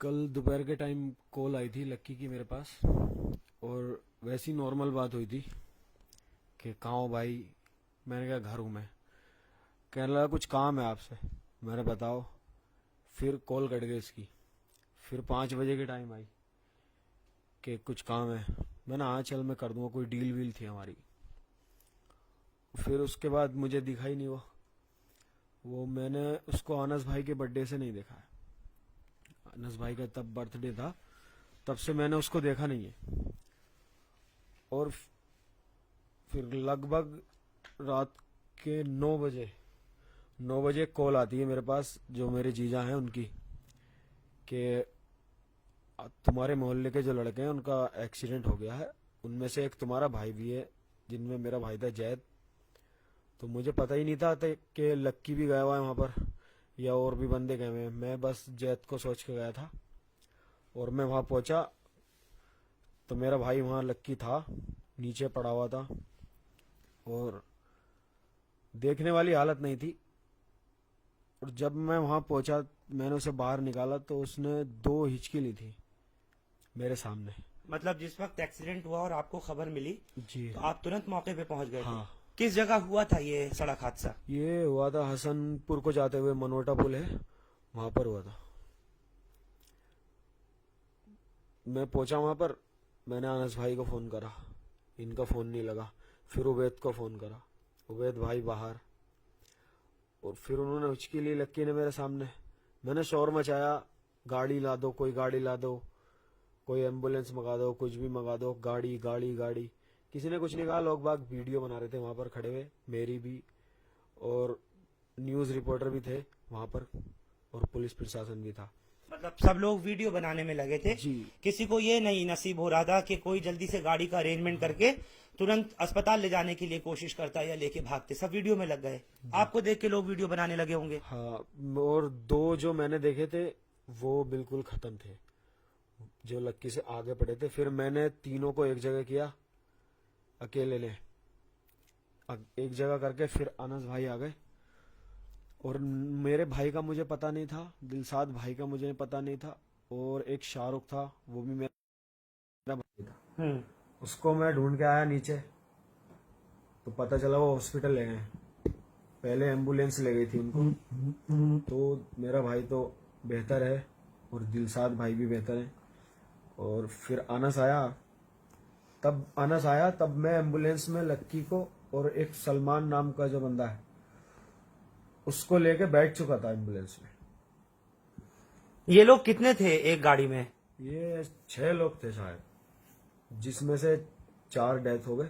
कल दोपहर के टाइम कॉल आई थी लक्की की मेरे पास, और वैसी नॉर्मल बात हुई थी कि कहाँ हो भाई। मैंने कहा घर हूँ मैं। कहने लगा कुछ काम है आपसे। मैंने बताओ। फिर कॉल कट गई इसकी। फिर 5 बजे के टाइम आई कि कुछ काम है। मैंने हाँ चल मैं कर दूंगा, कोई डील वील थी हमारी। फिर उसके बाद मुझे दिखा ही नहीं वो मैंने उसको अनस भाई के बर्थडे से नहीं देखा है। अनस भाई का तब बर्थडे था, तब से मैंने उसको देखा नहीं है। और फिर लगभग रात के 9 बजे कॉल आती है मेरे पास, जो मेरे जीजा हैं उनकी, कि तुम्हारे मोहल्ले के जो लड़के हैं उनका एक्सीडेंट हो गया है, उनमें से एक तुम्हारा भाई भी है, जिनमें मेरा भाई था जैद। तो मुझे पता ही नहीं था कि लक्की भी गया हुआ है वहाँ पर या और भी बंदे गए हुए हैं। मैं बस जैद को सोच के गया था। और मैं वहाँ पहुँचा तो मेरा भाई वहाँ लक्की था, नीचे पड़ा हुआ था, और देखने वाली हालत नहीं थी। और जब मैं वहां पहुंचा, मैंने उसे बाहर निकाला तो उसने 2 हिचकी ली थी मेरे सामने। मतलब जिस वक्त एक्सीडेंट हुआ और आपको खबर मिली जी तो आप तुरंत मौके पे पहुंच गए थे। हाँ। किस जगह हुआ था ये सड़क हादसा? ये हुआ था हसनपुर को जाते हुए, मनोटा पुल है वहां पर हुआ था। मैं पहुंचा वहां पर, मैंने अनस भाई को फोन करा, इनका फोन नहीं लगा। फिर उबैद को फोन करा, उबैद भाई बाहर। और फिर उन्होंने हिचकी ली लक्की ने मेरे सामने। मैंने शोर मचाया, गाड़ी ला दो, कोई गाड़ी ला दो, कोई एम्बुलेंस मंगा दो, कुछ भी मंगा दो, गाड़ी गाड़ी गाड़ी। किसी ने कुछ नहीं कहा। लोग बाग वीडियो बना रहे थे वहां पर खड़े हुए, मेरी भी, और न्यूज रिपोर्टर भी थे वहां पर, और पुलिस प्रशासन भी था। मतलब सब लोग वीडियो बनाने में लगे थे। जी किसी को ये नहीं नसीब हो रहा था कि कोई जल्दी से गाड़ी का अरेंजमेंट करके तुरंत अस्पताल ले जाने के लिए कोशिश करता या लेके भागते। सब वीडियो में लग गए। आपको देख के लोग वीडियो बनाने लगे होंगे। हाँ। और 2 जो मैंने देखे थे वो बिल्कुल खत्म थे, जो लक्की से आगे पड़े थे। फिर मैंने तीनों को एक जगह किया, अकेले ने एक जगह करके। फिर अनस भाई आ गए, और मेरे भाई का मुझे पता नहीं था, दिलसाद भाई का मुझे पता नहीं था, और एक शाहरुख था, वो भी मेरा भाई था। उसको मैं ढूंढ के आया नीचे, तो पता चला वो हॉस्पिटल ले गए। पहले एम्बुलेंस ले गई थी उनको। तो मेरा भाई तो बेहतर है, और दिलसाद भाई भी बेहतर है। और फिर अनस आया तब मैं एम्बुलेंस में लक्की को और एक सलमान नाम का जो बंदा है उसको लेके बैठ चुका था एम्बुलेंस में। ये लोग कितने थे एक गाड़ी में? ये 6 लोग थे शायद, जिसमें से 4 डेथ हो गए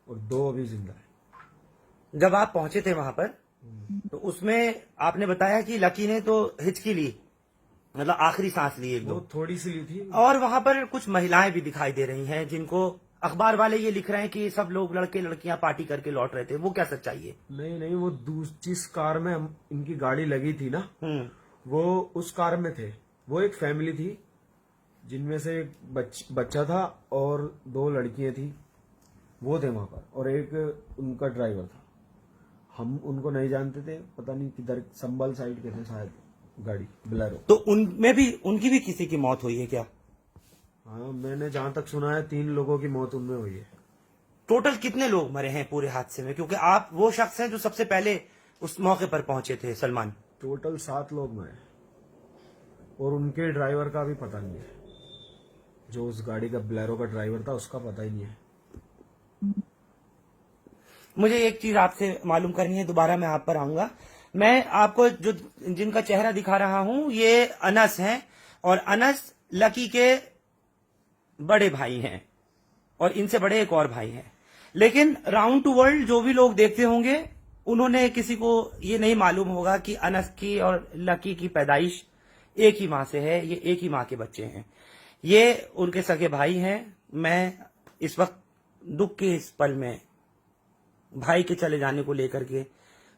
और 2 अभी जिंदा है। जब आप पहुंचे थे वहां पर तो उसमें आपने बताया कि लकी ने तो हिचकी ली, मतलब आखिरी सांस ली एक वो दो। थोड़ी सी ली थी। और वहां पर कुछ महिलाएं भी दिखाई दे रही हैं जिनको अखबार वाले ये लिख रहे हैं कि सब लोग लड़के लड़कियां पार्टी करके लौट रहे थे। वो क्या सच्चाई है? नहीं नहीं, वो जिस कार में इनकी गाड़ी लगी थी ना, वो उस कार में थे। वो एक फैमिली थी, जिनमें से एक बच्चा था और 2 लड़कियां थी। वो थे वहां पर, और एक उनका ड्राइवर था। हम उनको नहीं जानते थे, पता नहीं किधर, संभल साइड के थे शायद, गाड़ी बोलेरो। तो उनमें भी उनकी भी किसी की मौत हुई है क्या? हाँ, मैंने जहां तक सुना है 3 लोगों की मौत उनमें हुई है। टोटल कितने लोग मरे हैं पूरे हादसे में? क्योंकि आप वो शख्स हैं जो सबसे पहले उस मौके पर पहुंचे थे, सलमान। टोटल 7 लोग मरे, और उनके ड्राइवर का भी पता नहीं है। जो उस गाड़ी का बोलेरो का ड्राइवर था उसका पता ही नहीं है। मुझे एक चीज आपसे मालूम करनी है, दोबारा मैं आप पर आऊंगा। मैं आपको जो जिनका चेहरा दिखा रहा हूं ये अनस हैं, और अनस लकी के बड़े भाई हैं, और इनसे बड़े एक और भाई हैं। लेकिन राउंड टू वर्ल्ड जो भी लोग देखते होंगे उन्होंने किसी को ये नहीं मालूम होगा कि अनस की और लकी की पैदाइश एक ही माँ से है। ये एक ही माँ के बच्चे हैं, ये उनके सगे भाई हैं। मैं इस वक्त दुख के इस पल में भाई के चले जाने को लेकर के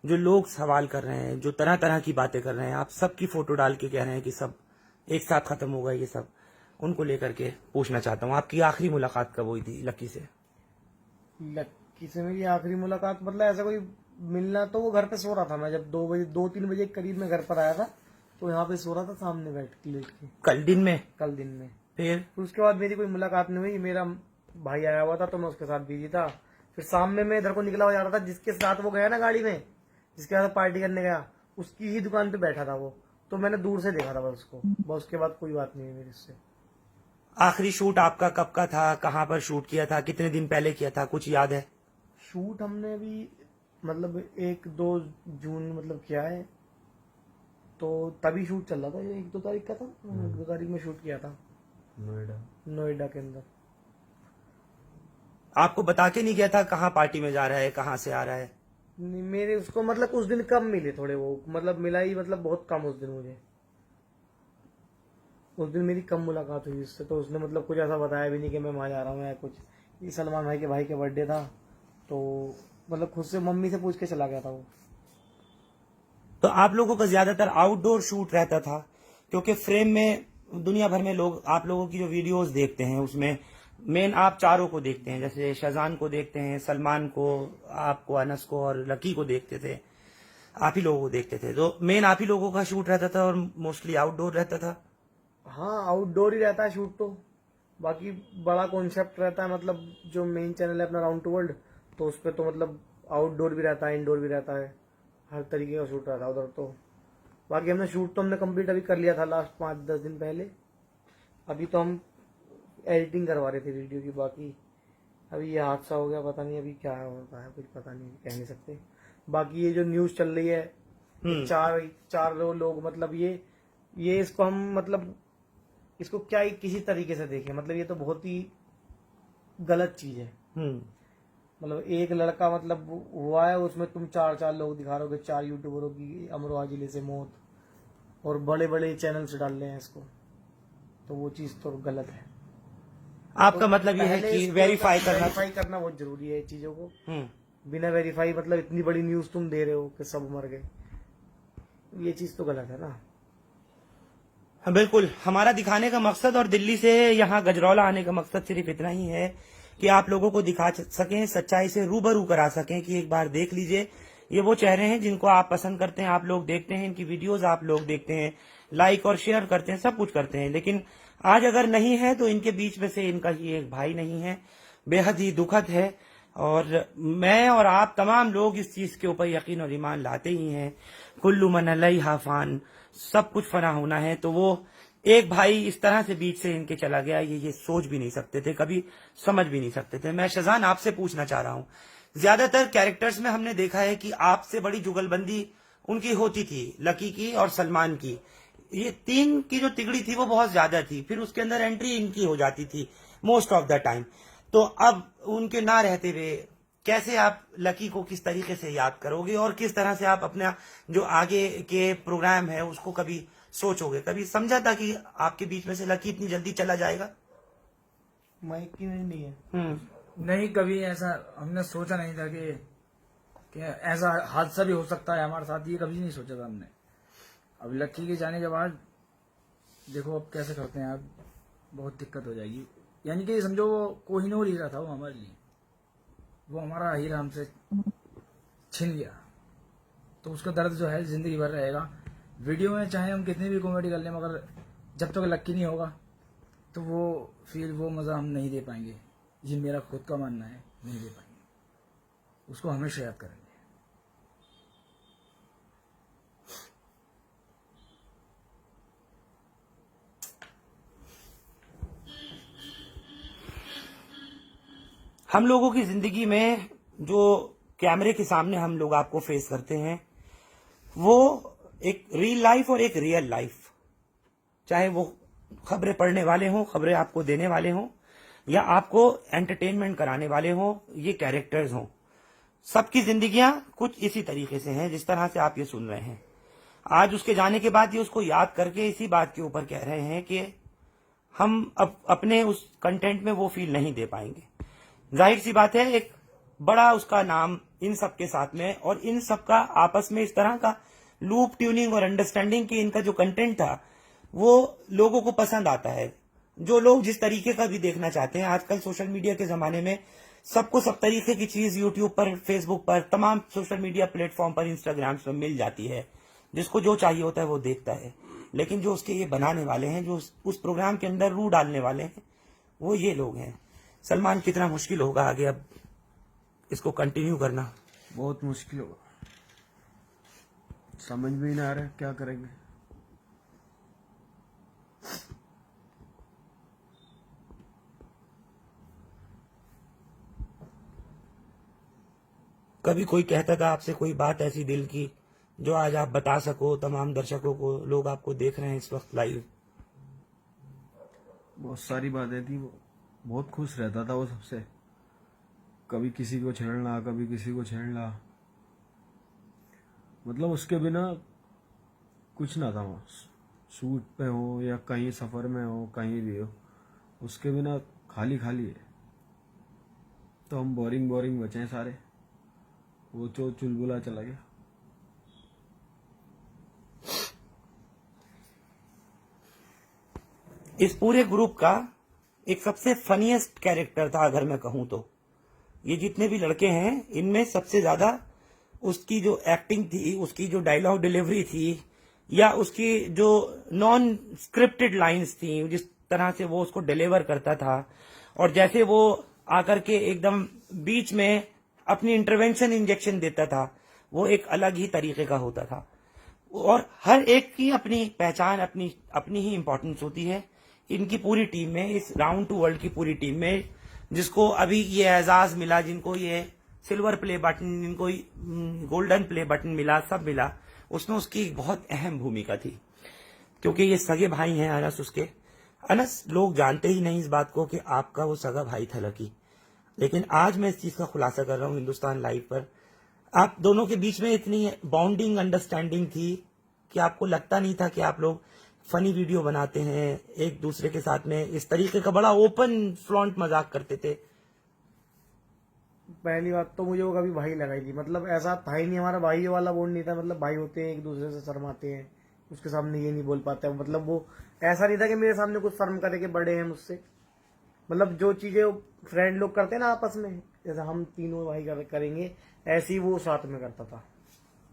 जो लोग सवाल कर रहे हैं, जो तरह तरह की बातें कर रहे हैं, आप सबकी फोटो डाल के कह रहे हैं कि सब एक साथ खत्म होगा, ये सब उनको लेकर के पूछना चाहता हूँ। आपकी आखिरी मुलाकात कब हुई थी लक्की से? लक्की से मेरी आखिरी मुलाकात, मतलब ऐसा कोई मिलना, तो वो घर पे सो रहा था। मैं जब 2 बजे 2-3 बजे के करीब में घर पर आया था, तो यहाँ पे सो रहा था सामने बैठ के लेट के कल दिन में? कल दिन में। फिर फिर उसके बाद मेरी कोई मुलाकात नहीं हुई, मेरा भाई आया हुआ था तो मैं उसके साथ बिजी था। फिर शाम में मैं इधर को निकला हुआ जा रहा था, जिसके साथ वो गया ना गाड़ी में, जिसके साथ पार्टी करने गया, उसकी ही दुकान पे बैठा था वो, तो मैंने दूर से देखा था बस उसको, बस उसके बाद कोई बात नहीं है मेरी उससे। आखिरी शूट आपका कब का था, कहाँ पर शूट किया था, कितने दिन पहले किया था, कुछ याद है? शूट हमने अभी मतलब 1-2 जून मतलब किया है, तो तभी शूट चल रहा था, ये 1-2 तारीख का था, 1-2 तारीख में शूट किया था नोएडा के अंदर। आपको बता के नहीं गया था कहाँ पार्टी में जा रहा है, कहाँ से आ रहा है? नहीं, मेरे उसको मतलब उस दिन कम मिले थोड़े, वो मतलब मिला ही मतलब बहुत कम उस दिन मुझे, उस दिन मेरी कम मुलाकात हुई उससे, तो उसने मतलब कुछ ऐसा बताया भी नहीं कि मैं वहां जा रहा हूँ या कुछ। ये सलमान भाई के बर्थडे था, तो मतलब खुद से मम्मी से पूछ के चला गया था वो। तो आप लोगों का ज्यादातर आउटडोर शूट रहता था, क्योंकि फ्रेम में दुनिया भर में लोग आप लोगों की जो वीडियोस देखते हैं उसमें मेन आप चारों को देखते हैं, जैसे शाहजान को देखते हैं, सलमान को, आपको, अनस को और लकी को देखते थे, आप ही लोगों को देखते थे। तो मेन आप ही लोगों का शूट रहता था और मोस्टली आउटडोर रहता था। हाँ, आउटडोर ही रहता है शूट तो, बाकी बड़ा कॉन्सेप्ट रहता है, मतलब जो मेन चैनल है अपना राउंड टू वर्ल्ड, तो उस पर तो मतलब आउटडोर भी रहता है, इंडोर भी रहता है, हर तरीके का शूट रहता है उधर तो। बाकी हमने शूट तो हमने कंप्लीट अभी कर लिया था लास्ट 5-10 दिन पहले, अभी तो हम एडिटिंग करवा रहे थे वीडियो की। बाकी अभी ये हादसा हो गया, पता नहीं अभी क्या होता है, कुछ पता नहीं, कह नहीं सकते। बाकी ये जो न्यूज चल रही है, चार लोग मतलब ये इसको हम मतलब इसको क्या ही किसी तरीके से देखें, मतलब ये तो बहुत ही गलत चीज है। मतलब एक लड़का मतलब हुआ है, उसमें तुम 4 लोग दिखा रहे हो, 4 यूट्यूबरों की अमरोहा जिले से मौत, और बड़े बड़े चैनल से डाल रहे हैं इसको, तो वो चीज तो गलत है। आपका तो मतलब ये है पहले कि इसको वेरीफाई वेरीफाई करना बहुत जरूरी है चीजों को। बिना वेरीफाई मतलब इतनी बड़ी न्यूज तुम दे रहे हो कि सब मर गए, ये चीज तो गलत है ना। हाँ, बिल्कुल। हमारा दिखाने का मकसद और दिल्ली से यहाँ गजरौला आने का मकसद सिर्फ इतना ही है कि आप लोगों को दिखा सकें, सच्चाई से रूबरू करा सकें कि एक बार देख लीजिए, ये वो चेहरे हैं जिनको आप पसंद करते हैं, आप लोग देखते हैं, इनकी वीडियोस आप लोग देखते हैं, लाइक और शेयर करते हैं, सब कुछ करते हैं, लेकिन आज अगर नहीं है तो इनके बीच में से इनका ये एक भाई नहीं है। बेहद ही दुखद है, और मैं और आप तमाम लोग इस चीज के ऊपर यकीन और ईमान लाते ही हैं। कुल्लु मन अलैहा फान, सब कुछ फना होना है। तो वो एक भाई इस तरह से बीच से इनके चला गया, ये सोच भी नहीं सकते थे, कभी समझ भी नहीं सकते थे। मैं शाहजान आपसे पूछना चाह रहा हूँ, ज्यादातर कैरेक्टर्स में हमने देखा है कि आपसे बड़ी जुगलबंदी उनकी होती थी, लकी की और सलमान की। ये 3 की जो तिगड़ी थी वो बहुत ज्यादा थी, फिर उसके अंदर एंट्री इनकी हो जाती थी मोस्ट ऑफ द टाइम। तो अब उनके ना रहते हुए कैसे आप लकी को किस तरीके से याद करोगे, और किस तरह से आप अपना जो आगे के प्रोग्राम है उसको कभी सोचोगे? कभी समझा था कि आपके बीच में से लकी इतनी जल्दी चला जाएगा? माइक की नहीं है। नहीं, कभी ऐसा हमने सोचा नहीं था कि ऐसा हादसा भी हो सकता है हमारे साथ, ये कभी नहीं सोचा था हमने। अब लक्की के जाने के बाद देखो अब कैसे करते हैं, अब बहुत दिक्कत हो जाएगी। यानी कि समझो वो कोहिनूर हीरा था वो हमारे लिए, वो हमारा हीरा हमसे छिन गया, तो उसका दर्द जो है जिंदगी भर रहेगा। वीडियो में चाहे हम कितनी भी कॉमेडी कर लें, मगर जब तक लक्की नहीं होगा तो वो फील, वो मजा हम नहीं दे पाएंगे। ये मेरा खुद का मानना है, नहीं दे पाएंगे, उसको हमेशा याद करेंगे। हम लोगों की जिंदगी में जो कैमरे के सामने हम लोग आपको फेस करते हैं, वो एक रियल लाइफ और एक रियल लाइफ, चाहे वो खबरें पढ़ने वाले हों, खबरें आपको देने वाले हों, या आपको एंटरटेनमेंट कराने वाले हों, ये कैरेक्टर्स हों, सबकी जिंदगियां कुछ इसी तरीके से हैं जिस तरह से आप ये सुन रहे हैं। आज उसके जाने के बाद ये उसको याद करके इसी बात के ऊपर कह रहे हैं कि हम अब अपने उस कंटेंट में वो फील नहीं दे पाएंगे। जाहिर सी बात है, एक बड़ा उसका नाम इन सब के साथ में, और इन सब का आपस में इस तरह का लूप ट्यूनिंग और अंडरस्टैंडिंग कि इनका जो कंटेंट था वो लोगों को पसंद आता है। जो लोग जिस तरीके का भी देखना चाहते हैं, आजकल सोशल मीडिया के जमाने में सबको सब तरीके की चीज यूट्यूब पर, फेसबुक पर, तमाम सोशल मीडिया प्लेटफॉर्म पर, इंस्टाग्राम पर मिल जाती है। जिसको जो चाहिए होता है वो देखता है। लेकिन जो उसके ये बनाने वाले हैं, जो उस प्रोग्राम के अंदर रूह डालने वाले हैं, वो ये लोग हैं। सलमान, कितना मुश्किल होगा आगे अब इसको कंटिन्यू करना। बहुत मुश्किल होगा, समझ में ही नहीं आ रहा है क्या करेंगे। कभी कोई कहता था आपसे कोई बात ऐसी दिल की जो आज आप बता सको तमाम दर्शकों को, लोग आपको देख रहे हैं इस वक्त लाइव? बहुत सारी बातें थी, वो बहुत खुश रहता था वो सबसे, कभी किसी को छेड़ना, कभी किसी को छेड़ना, मतलब उसके बिना कुछ ना था वहाँ। शूट पे हो या कहीं सफर में हो, कहीं भी हो, उसके बिना खाली खाली है। तो हम बोरिंग बोरिंग बचे हैं सारे, वो जो चुलबुला चला गया। इस पूरे ग्रुप का एक सबसे फनीएस्ट कैरेक्टर था अगर मैं कहूं तो। ये जितने भी लड़के हैं इनमें सबसे ज्यादा उसकी जो एक्टिंग थी, उसकी जो डायलॉग डिलीवरी थी, या उसकी जो नॉन स्क्रिप्टेड लाइंस थी, जिस तरह से वो उसको डिलीवर करता था, और जैसे वो आकर के एकदम बीच में अपनी इंटरवेंशन इंजेक्शन देता था, वो एक अलग ही तरीके का होता था। और हर एक की अपनी पहचान, अपनी ही इंपॉर्टेंस होती है। इनकी पूरी टीम में, इस राउंड टू वर्ल्ड की पूरी टीम में, जिसको अभी ये एजाज मिला, जिनको ये सिल्वर प्ले बटन, जिनको गोल्डन प्ले बटन मिला, सब मिला, उसमें उसकी एक बहुत अहम भूमिका थी। क्योंकि ये सगे भाई हैं अनस उसके। अनस, लोग जानते ही नहीं इस बात को कि आपका वो सगा भाई था लकी, लेकिन आज मैं इस चीज का खुलासा कर रहा हूं हिंदुस्तान लाइव पर। आप दोनों के बीच में इतनी बॉन्डिंग, अंडरस्टैंडिंग थी कि आपको लगता नहीं था कि आप लोग फनी वीडियो बनाते हैं एक दूसरे के साथ में, इस तरीके का बड़ा ओपन फ्लॉन्ट मजाक करते थे। पहली बात तो मुझे वो कभी भाई लगाई थी, मतलब ऐसा था ही नहीं, हमारा भाई वाला बॉन्ड नहीं था। मतलब भाई होते हैं, एक दूसरे से शर्माते हैं, उसके सामने ये नहीं बोल पाते। मतलब वो ऐसा नहीं था कि मेरे सामने कुछ शर्म करे कि बड़े हैं मुझसे। मतलब जो चीजें फ्रेंड लोग करते हैं ना आपस में, जैसे हम तीनों भाई करेंगे, ऐसे ही वो साथ में करता था।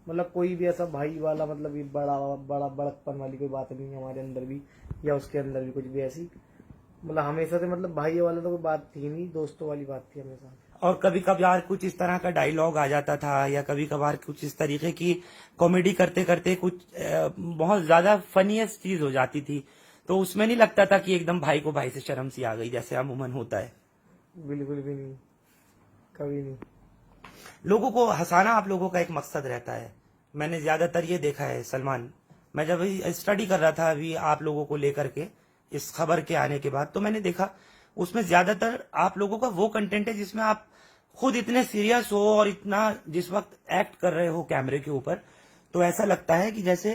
मतलब कोई भी ऐसा भाई वाला, मतलब ये बड़ा बड़ा बड़कपन वाली कोई बात नहीं है हमारे अंदर भी, या उसके अंदर भी कुछ भी ऐसी। मतलब हमेशा से, मतलब भाई वाला तो कोई बात थी नहीं, दोस्तों वाली बात थी हमेशा। और कभी कभार कुछ इस तरह का डायलॉग आ जाता था, या कभी कभार कुछ इस तरीके की कॉमेडी करते करते कुछ बहुत ज्यादा फनीएस्ट चीज हो जाती थी, तो उसमें नहीं लगता था कि एकदम भाई को भाई से शर्म सी आ गई, जैसे अमूमन होता है? बिल्कुल भी नहीं, कभी नहीं। लोगों को हंसाना आप लोगों का एक मकसद रहता है। मैंने ज्यादातर ये देखा है सलमान, मैं जब स्टडी कर रहा था अभी आप लोगों को लेकर के इस खबर के आने के बाद, तो मैंने देखा उसमें ज्यादातर आप लोगों का वो कंटेंट है जिसमें आप खुद इतने सीरियस हो और इतना जिस वक्त एक्ट कर रहे हो कैमरे के ऊपर, तो ऐसा लगता है कि जैसे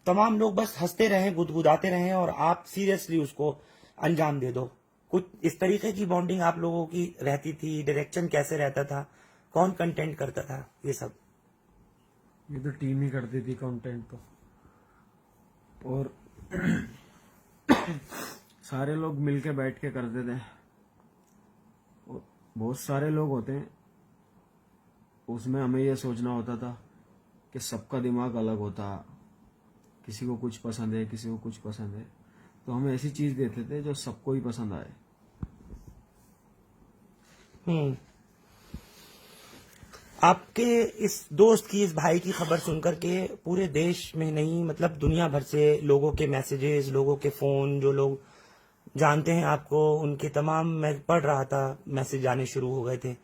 तमाम लोग बस हंसते रहें, गुदगुदाते रहें और आप सीरियसली उसको अंजाम दे दो। कुछ इस तरीके की बॉन्डिंग आप लोगों की रहती थी? डायरेक्शन कैसे रहता था? कौन कंटेंट करता था? ये सब ये तो टीम ही करती थी कंटेंट तो, और सारे लोग मिलके बैठ के करते थे। और बहुत सारे लोग होते हैं उसमें, हमें ये सोचना होता था कि सबका दिमाग अलग होता, किसी को कुछ पसंद है, किसी को कुछ पसंद है, तो हम ऐसी चीज देते थे जो सबको ही पसंद आए। आपके इस दोस्त की, इस भाई की खबर सुनकर के पूरे देश में नहीं, मतलब दुनिया भर से लोगों के मैसेजेस, लोगों के फोन, जो लोग जानते हैं आपको, उनके तमाम, मैं पढ़ रहा था, मैसेज आने शुरू हो गए थे।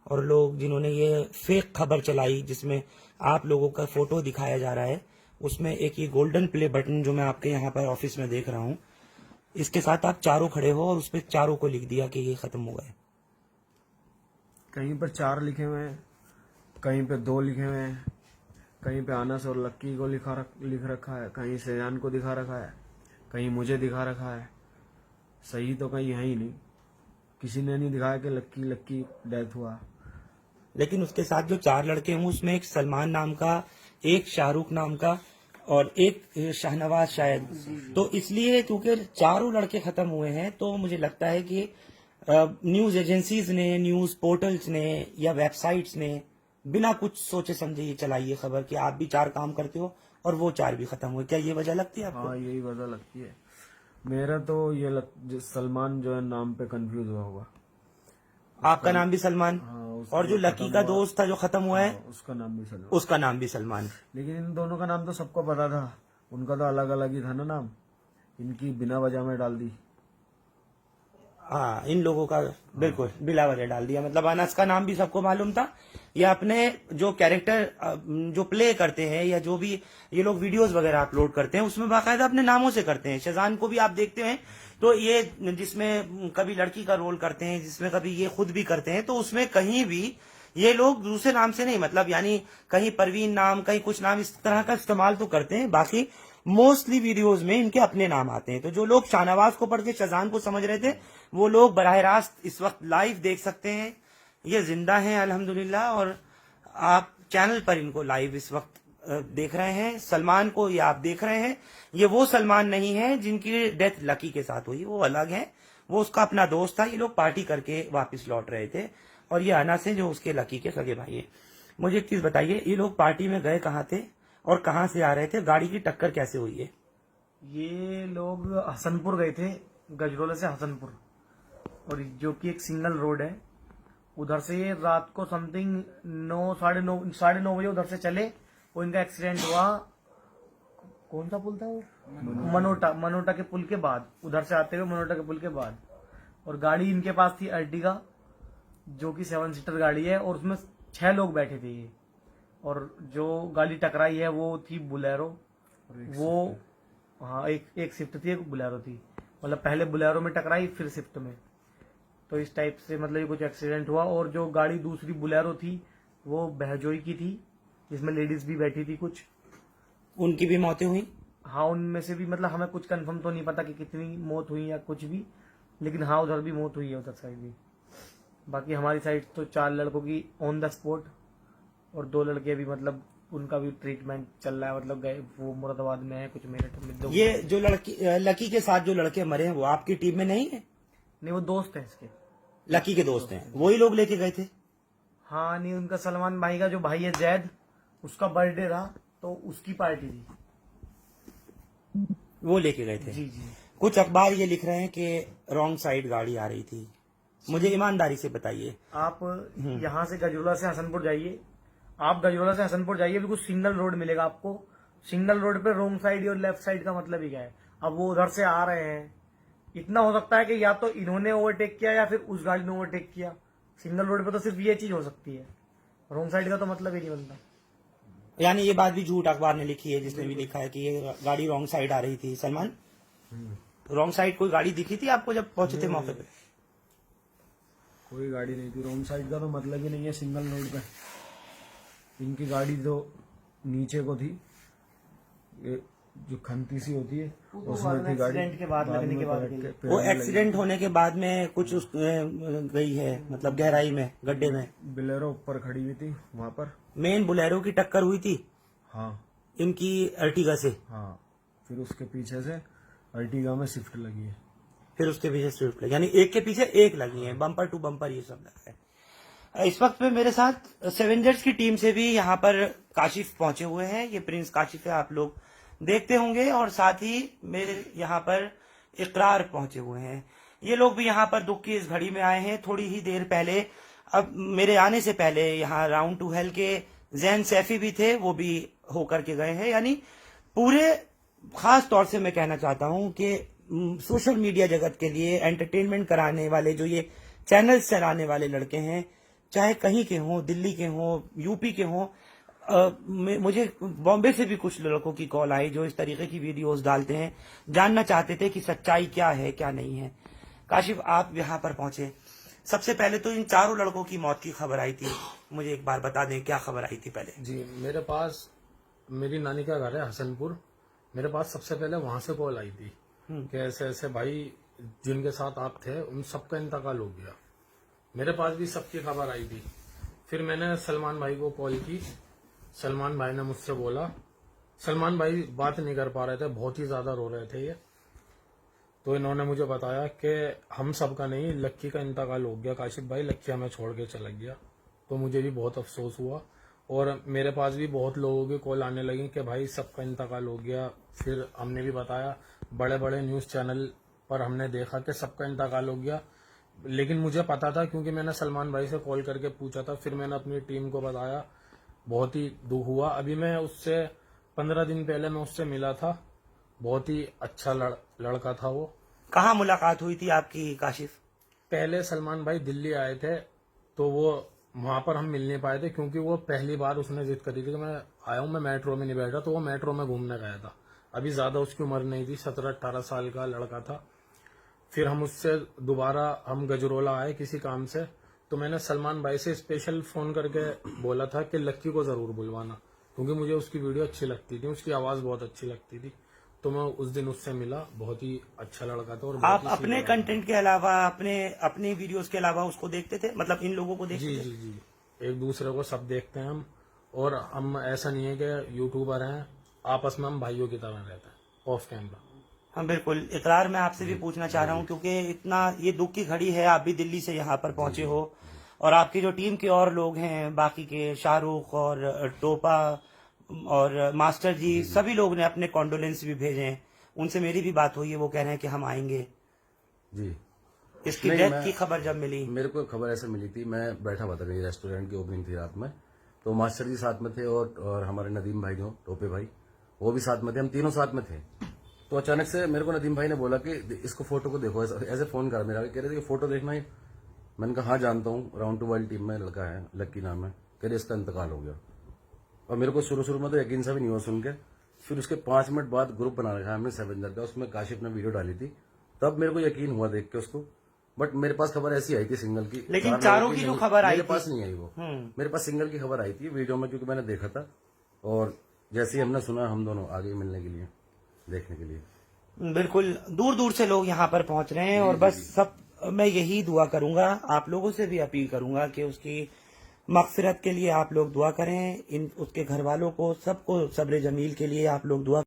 और लोग जिन्होंने ये फेक खबर चलाई जिसमें आप लोगों का फोटो दिखाया जा रहा है, उसमें एक ये गोल्डन प्ले बटन जो मैं आपके यहाँ पर ऑफिस में देख रहा हूँ, इसके साथ आप चारों खड़े हो और उस पर चारों को लिख दिया कि ये खत्म हो गए। कहीं पर 4 लिखे हुए हैं, कहीं पे 2 लिखे हुए हैं, कहीं पे अनस और लक्की को लिख रखा है, कहीं सेजान को दिखा रखा है, कहीं मुझे दिखा रखा है। सही तो कहीं है ही नहीं, किसी ने नहीं दिखाया कि लक्की डेथ हुआ। लेकिन उसके साथ जो 4 लड़के हैं उसमें एक सलमान नाम का, एक शाहरुख नाम का और एक शाहनवाज शायद। तो इसलिए क्योंकि चारों लड़के खत्म हुए हैं, तो मुझे लगता है कि न्यूज एजेंसीज ने, न्यूज पोर्टल्स ने या वेबसाइट्स ने बिना कुछ सोचे समझे ये चलाई ये खबर कि आप भी 4 काम करते हो और वो 4 भी खत्म हुए, क्या ये वजह लगती है आपको? हाँ, यही वजह लगती है। मेरा तो ये सलमान जो है नाम पे कंफ्यूज हुआ होगा। आपका नाम भी सलमान, हाँ, उसका और जो जो लकी खत्म का हुआ- दोस्त था जो खत्म हुआ है, हाँ, उसका नाम भी सलमान। उसका नाम भी सलमान। लेकिन इन दोनों का नाम तो सबको पता था, उनका तो अलग अलग ही था ना नाम, इनकी बिना वजह में डाल दी। हाँ, इन लोगों का बिल्कुल बिला वजह डाल दिया। मतलब अनस का नाम भी सबको मालूम था। ये अपने जो कैरेक्टर जो प्ले करते हैं या जो भी ये लोग वीडियोस वगैरह अपलोड करते हैं उसमें बाकायदा अपने नामों से करते हैं। शहजान को भी आप देखते हैं तो ये जिसमें कभी लड़की का रोल करते हैं, जिसमें कभी ये खुद भी करते हैं, तो उसमें कहीं भी ये लोग दूसरे नाम से नहीं, मतलब यानी कहीं परवीन नाम, कहीं कुछ नाम इस तरह का इस्तेमाल तो करते हैं, बाकी मोस्टली वीडियोस में इनके अपने नाम आते हैं। तो जो लोग शाहनवाज को पढ़ के शहजान को समझ रहे थे वो लोग बराह रास्त इस वक्त लाइव देख सकते हैं। ये जिंदा हैं अल्हम्दुलिल्लाह, और आप चैनल पर इनको लाइव इस वक्त देख रहे हैं। सलमान को ये आप देख रहे हैं, ये वो सलमान नहीं है जिनकी डेथ लकी के साथ हुई, वो अलग है, वो उसका अपना दोस्त था। ये लोग पार्टी करके वापस लौट रहे थे, और ये अनस है जो उसके लकी के सगे भाई है। मुझे एक चीज बताइए, ये लोग पार्टी में गए कहाँ थे और कहाँ से आ रहे थे? गाड़ी की टक्कर कैसे हुई है? ये लोग हसनपुर गए थे, गजरोला से हसनपुर, और जो कि एक सिंगल रोड है। उधर से ये रात को समथिंग 9 साढ़े 9 बजे उधर से चले, और इनका एक्सीडेंट हुआ। कौन सा पुल था वो? मनोटा के पुल के बाद, उधर से आते हुए मनोटा के पुल के बाद। और गाड़ी इनके पास थी अर्टिगा, जो कि 7 सीटर गाड़ी है, और उसमें 6 लोग बैठे थे ये। और जो गाड़ी टकराई है वो थी बुलेरो, वो हाँ एक स्विफ्ट थी, एक बुलेरो थी। मतलब पहले बुलेरो में टकराई फिर स्विफ्ट में। तो इस टाइप से मतलब ये कुछ एक्सीडेंट हुआ। और जो गाड़ी दूसरी बुलेरो थी वो बहजोई की थी, जिसमें लेडीज भी बैठी थी कुछ। उनकी भी मौतें हुई? हाँ, उनमें से भी मतलब हमें कुछ कंफर्म तो नहीं पता कि कितनी मौत हुई या कुछ भी, लेकिन हाँ उधर भी मौत हुई है, उधर साइड भी। बाकी हमारी साइड तो 4 लड़कों की ऑन द स्पॉट, और 2 लड़के भी मतलब उनका भी ट्रीटमेंट चल रहा है, मतलब गए वो मुरादाबाद में है, कुछ मेरठ में। 2 ये जो लकी के साथ जो लड़के मरे हैं वो आपकी टीम में नहीं है? नहीं, वो दोस्त हैं इसके। लकी के दोस्त हैं, वही लोग लेके गए थे? हाँ, नहीं, उनका सलमान भाई का जो भाई है जैद, उसका बर्थडे था तो उसकी पार्टी थी, वो लेके गए थे। जी जी। कुछ अखबार ये लिख रहे हैं कि रॉन्ग साइड गाड़ी आ रही थी, मुझे ईमानदारी से बताइए। आप यहाँ से गजरोला से हसनपुर जाइए, आप गजरोला से हसनपुर जाइए, बिल्कुल सिंगल रोड मिलेगा आपको। सिंगल रोड पे रोंग साइड और लेफ्ट साइड का मतलब ही क्या है? अब वो उधर से आ रहे हैं, इतना हो सकता है कि या तो इन्होंने ओवरटेक किया या फिर उस गाड़ी ने ओवरटेक किया। सिंगल रोड पे तो सिर्फ ये चीज हो सकती है, रोंग साइड का तो मतलब ही नहीं बनता। यानी ये बात भी झूठ अखबार ने लिखी है, जिसने भी लिखा है कि ये गाड़ी रॉन्ग साइड आ रही थी। सलमान, रॉन्ग साइड कोई गाड़ी दिखी थी आपको जब पहुंचे थे मौके पे? कोई गाड़ी नहीं थी। रोंग साइड का तो मतलब ही नहीं है सिंगल रोड पे। इनकी गाड़ी तो नीचे को थी, ये जो खंती सी होती है उसमें थी गाड़ी। एक्सीडेंट के बाद लगने के बाद पलट के वो पेड़ में एक्सीडेंट होने के बाद में कुछ उस गई है, मतलब गहराई में, गड्ढे में। लगी। बिलेरो ऊपर खड़ी हुई थी वहां पर। मेन बुलेरो की टक्कर हुई थी हाँ इनकी अर्टिगा से, हाँ, फिर उसके पीछे से अर्टिगा में शिफ्ट लगी है। फिर उसके पीछे स्विफ्ट लगी, यानी एक के पीछे एक लगी है, बम्पर टू बम्पर ये सब लगा है। इस वक्त में मेरे साथ सेवेंजर्स की टीम से भी यहाँ पर काशिफ पहुंचे हुए हैं। ये प्रिंस काशिफ है, आप लोग देखते होंगे, और साथ ही मेरे यहाँ पर इकरार पहुंचे हुए हैं। ये लोग भी यहाँ पर दुख की इस घड़ी में आए हैं। थोड़ी ही देर पहले, अब मेरे आने से पहले यहाँ राउंड टू हेल के जैन सैफी भी थे, वो भी होकर के गए हैं। यानी पूरे खास तौर से मैं कहना चाहता हूं कि सोशल मीडिया जगत के लिए एंटरटेनमेंट कराने वाले जो ये चैनल्स चलाने वाले लड़के हैं, चाहे कहीं के हों, दिल्ली के हों, यूपी के हों, मुझे बॉम्बे से भी कुछ लड़कों की कॉल आई जो इस तरीके की वीडियोस डालते हैं, जानना चाहते थे कि सच्चाई क्या है क्या नहीं है। काशिफ, आप यहाँ पर पहुंचे, सबसे पहले तो इन चारों लड़कों की मौत की खबर आई थी, मुझे एक बार बता दें क्या खबर आई थी पहले? जी, मेरे पास, मेरी नानी का घर है हसनपुर, मेरे पास सबसे पहले वहां से कॉल आई थी कि ऐसे ऐसे भाई जिनके साथ आप थे उन सबका इंतकाल हो गया। मेरे पास भी सबकी खबर आई थी। फिर मैंने सलमान भाई को कॉल की, सलमान भाई ने मुझसे बोला, सलमान भाई बात नहीं कर पा रहे थे, बहुत ही ज्यादा रो रहे थे ये, तो इन्होंने मुझे बताया कि हम सबका नहीं, लक्की का इंतकाल हो गया काशिफ भाई, लक्की हमें छोड़ के चला गया। तो मुझे भी बहुत अफसोस हुआ, और मेरे पास भी बहुत लोगों की कॉल आने लगी कि भाई सबका इंतकाल हो गया। फिर हमने भी बताया, बड़े बड़े न्यूज चैनल पर हमने देखा कि सबका इंतकाल हो गया, लेकिन मुझे पता था क्योंकि मैंने सलमान भाई से कॉल करके पूछा था। फिर मैंने अपनी टीम को बताया, बहुत ही दुख हुआ। अभी मैं उससे 15 दिन पहले मैं उससे मिला था, बहुत ही अच्छा लड़का था वो। कहाँ मुलाकात हुई थी आपकी काशिफ? पहले सलमान भाई दिल्ली आए थे, तो वो वहां पर हम मिल नहीं पाए थे क्योंकि वो पहली बार उसने जिद करी थी कि मैं आया हूं, मैं मेट्रो में नहीं बैठा, तो वो मेट्रो में घूमने गया था। अभी ज्यादा उसकी उम्र नहीं थी, 17-18 साल का लड़का था। फिर हम उससे दोबारा हम गजरोला आए किसी काम से, तो मैंने सलमान भाई से स्पेशल फोन करके बोला था कि लक्की को जरूर बुलवाना, क्योंकि मुझे उसकी वीडियो अच्छी लगती थी, उसकी आवाज बहुत अच्छी लगती थी। तो मैं उस दिन उससे मिला, बहुत ही अच्छा लड़का था। और बहुत आप ही अपने सीधा लड़का कंटेंट के अलावा अपने वीडियोस के अलावा उसको देखते थे, मतलब इन लोगों को था। देखते जी थे? जी जी, एक दूसरे को सब देखते हैं हम। और हम ऐसा नहीं है कि यूट्यूबर हैं, आपस में हम भाइयों की तरह रहते हैं ऑफ कैमरा। हाँ बिल्कुल। इकरार मैं आपसे भी पूछना चाह रहा हूँ, क्योंकि इतना ये दुख की घड़ी है, आप भी दिल्ली से यहाँ पर पहुंचे हो, और आपकी जो टीम के और लोग हैं, बाकी के शाहरुख और टोपा और मास्टर जी, सभी लोग ने अपने कॉन्डोलेंस भी भेजे हैं। उनसे मेरी भी बात हुई है, वो कह रहे हैं कि हम आएंगे। जी, इसकी नहीं, डेथ की खबर जब मिली, मेरे को खबर ऐसे मिली थी, मैं बैठा हुआ था कहीं, रेस्टोरेंट की ओपनिंग थी रात में, तो मास्टर जी साथ में थे और हमारे नदीम भाई जो टोपे भाई, वो भी साथ में थे, हम तीनों साथ में थे। तो अचानक से मेरे को नदीम भाई ने बोला कि इसको फोटो को देखो, ऐसे फोन करा मेरा, कह रहे थे कि फोटो देखना ही। मैंने कहा हाँ जानता हूँ, राउंड टू वर्ल्ड टीम में लड़का है, लक्की नाम है। कह रहे इसका इंतकाल हो गया। और मेरे को शुरू में तो यकीन सा भी नहीं हुआ सुन के। फिर उसके 5 मिनट बाद ग्रुप बना रखा है हमने सेवेंजर का, उसमें काशिफ ने वीडियो डाली थी, तब मेरे को यकीन हुआ देख के उसको। बट मेरे पास खबर ऐसी आई थी सिंगल की, लेकिन 4 चारों लोगों की जो खबर आई मेरे थी, पास नहीं आई वो, मेरे पास सिंगल की खबर आई थी वीडियो में, क्योंकि मैंने देखा था। और जैसे ही हमने सुना, हम दोनों आगे मिलने के लिए, देखने के लिए। बिल्कुल दूर दूर से लोग यहाँ पर पहुंच रहे हैं, और बस सब मैं यही दुआ करूंगा, आप लोगों से भी अपील करूंगा कि उसकी मगफिरत के लिए आप लोग दुआ करें। इन उसके घर वालों को सबको सब्र जमील के लिए आप लोग दुआ